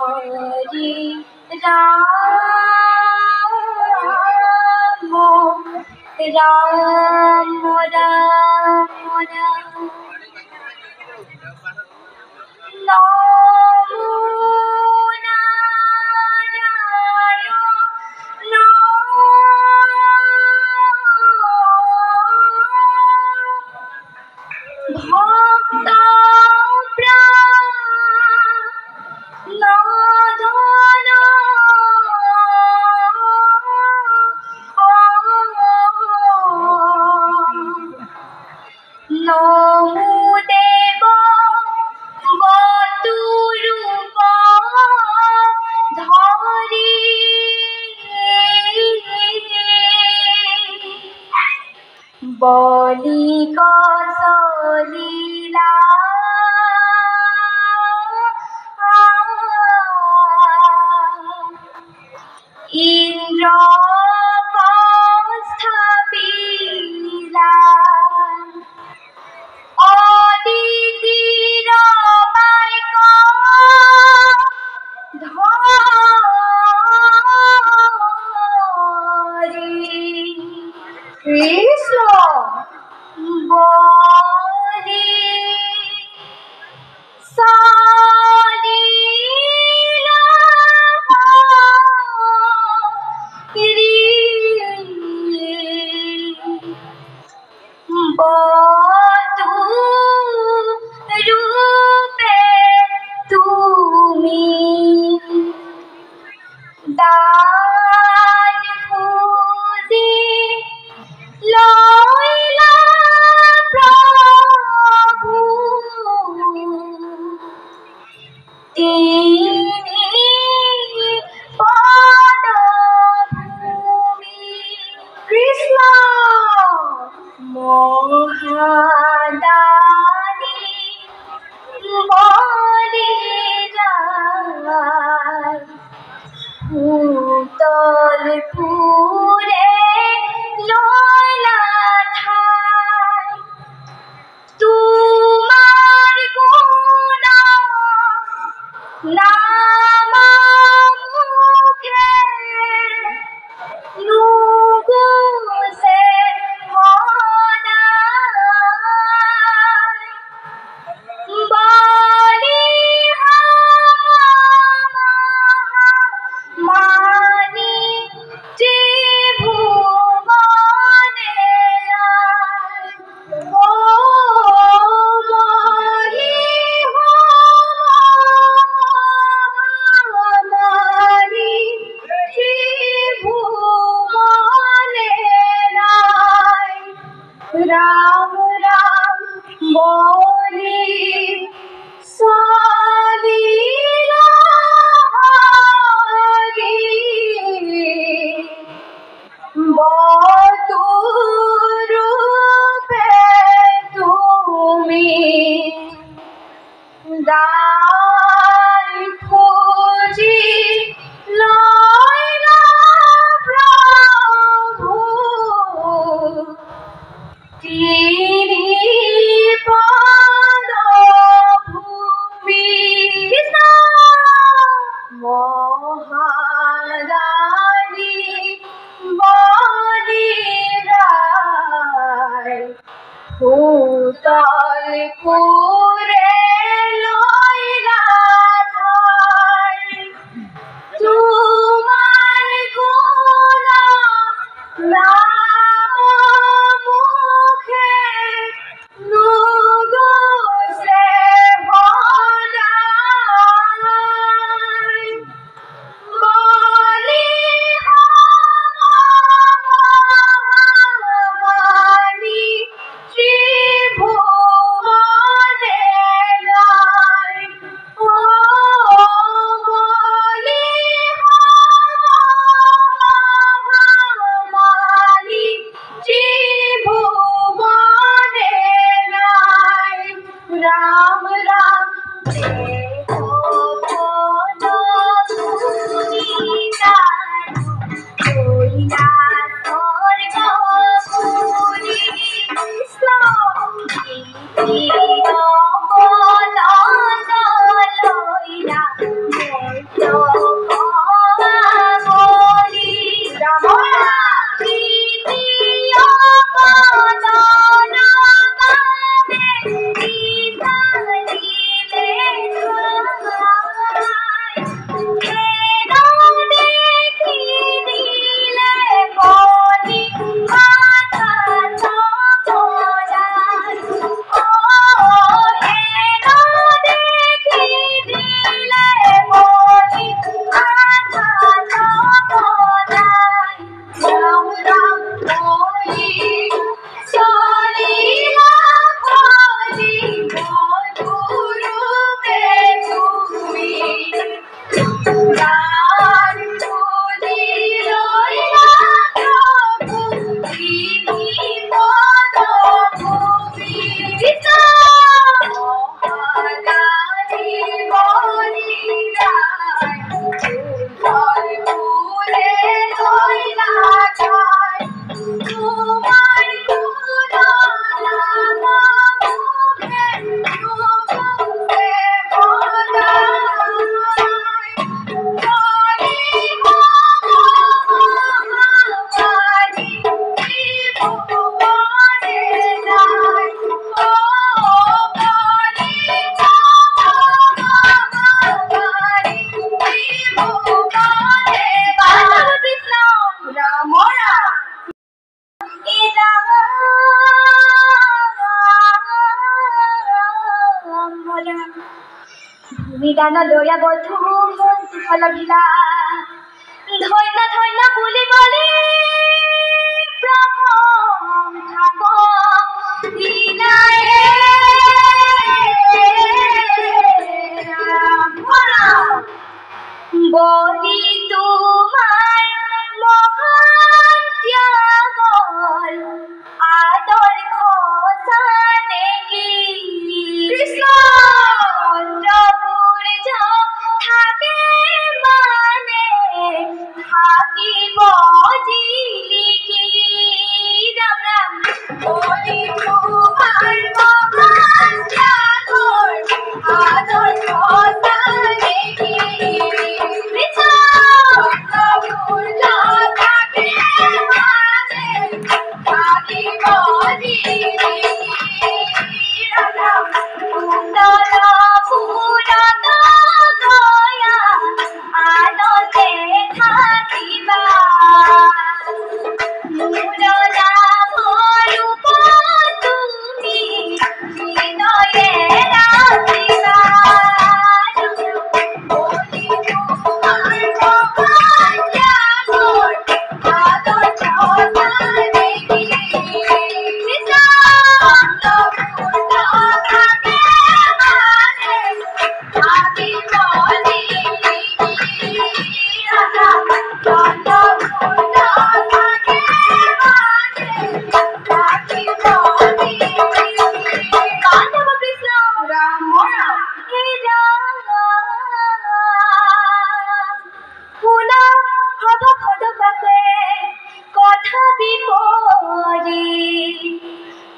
হরে রাম রাম রাম রাম নমো নারায়ণ ভক্ত প্রাণ নমো দেব বতুরূপ ধরি বলি কসলীলা ইন্দ্র স্থাপিলা অদিতির মাইক ধরি কৃষ্ণ বলি সলীলা বধূ রূপে তুমি দান খুঁজি লইলা প্রভু তিনি পদভূমি কৃষ্ণ মহাদানী বলি যায় ভূতলপুরে লইলা ঠাই তোমার গুণ নাম মুখে নুগুসে বলি মানি ত্রিভুবনে ও বলি মানি ত্রিভুবনে রাম রাম বলি সলীলা হরি বতুরূপে তুমি দান খুঁজি লইলা প্রভু তিনি পদভূমি মহারানী বলি রায় ভূতলপুরে লইলা ঠাই তোমার গুণ নাম মুখে নুগুসে ভরাই বলি মানি ত্রিভুবনে দয়া বধু ফল ভিলা ধন্য ধন্য বুলি বলি প্ৰথম থাক দিনায়ে বলি তোমাৰ মহান ত্যাগৰ আদৰ্শ জানে কি কৃষ্ণ থাকে মানে থাকিব জিলিকি ৰাম ৰাম বলি তোমাৰ মহান ত্যাগৰ আদৰ্শ জানে কি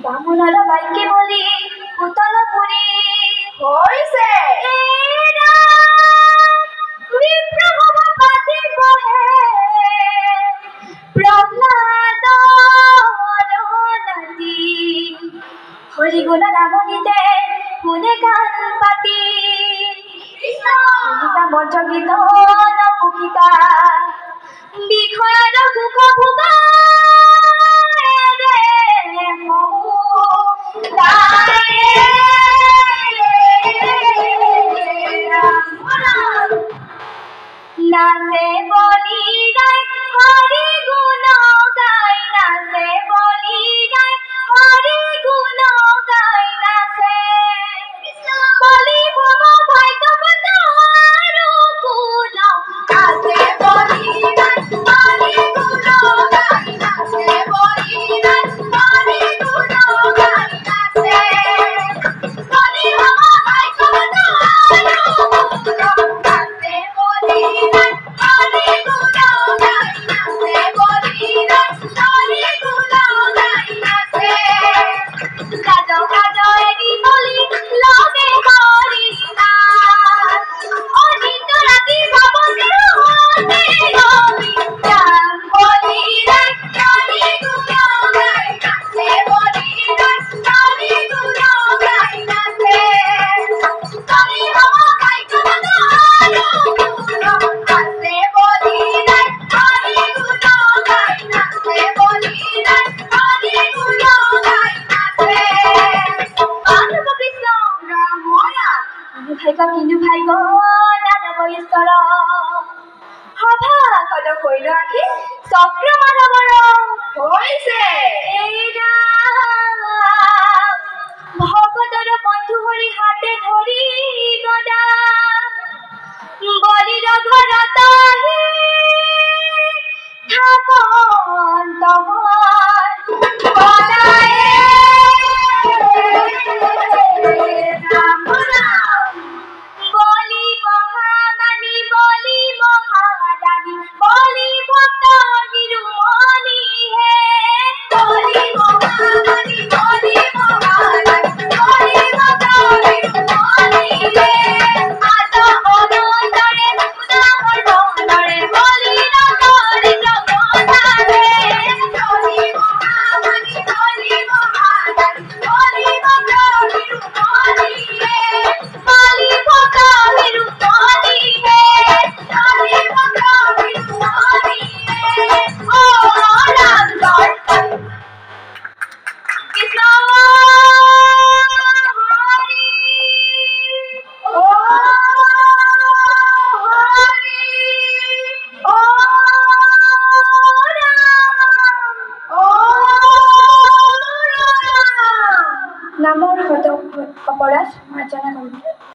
বামুণৰ বাক্যে বলি পুতল পুৰি হৈছে বিপ্ৰহব পাতি বহে প্ৰহ্লাদৰ নাতি হৰি গুণ নামনিতে কোনে গান পাতি কবিতা মন্ত্ৰ গীত নপুকিতা বিষয়ৰ সুখ ভোগা নাচে বলি গাই হৰি গুণ গাই নাচে বলি গাই হৰি গুণ গাই নাচে বলি ভম ভাগ্যৱত আৰু কুল নাচে বলি গাই হৰি গুণ গাই নাচে বলি গাই হৰি গুণ গাই নাচে বলি ভম ভাগ্যৱত আৰু কুল নাচে বলি গাই কিন্তু ভাই দানৱ ঈশ্বৰ সভা কদ শৈল আখি চক্ৰ মাধৱৰ হৈছে ভকতৰ বন্ধু হৰি হাতে ধৰি গদা বলিৰ ঘৰত আহি থাকন জানানো